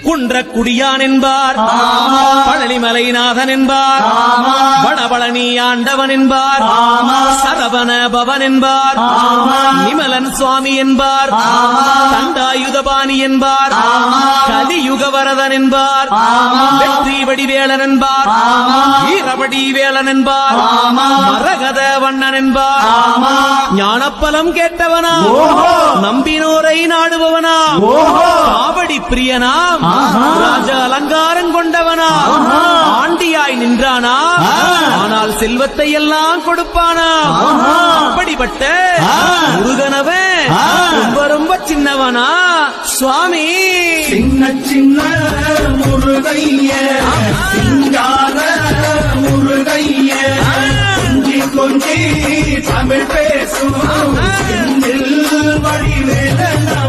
குன்றக்குடியான் என்பார், பழனிமலைநாதன் என்பார், வடபழனி ஆண்டவன் என்பார், சரவண பவன் என்பார், நிமலன் சுவாமி என்பார், தண்டாயுதபாணி என்பார், கலியுகவரதன் என்பார், வெற்றி வடிவேலன் என்பார், வீரபடி வேலன் என்பார், மரகத வண்ணன் என்பார், ஞானப்பலம் கேட்டவனா, நம்பினோரை நாடுபவனா, காவடி பிரியனாம், ராஜ அலங்காரம் கொண்டவனா, ஆண்டியாய் நின்றானா, ஆனால் செல்வத்தை எல்லாம் கொடுப்பானா. அப்படிப்பட்ட முருகனவன் ரொம்ப ரொம்ப சின்னவனா சுவாமி. சின்ன சின்ன முருகைய, சிங்கார முருகைய, கொஞ்சி கொஞ்சி தமிழ் பேசும் வடிவேலனா.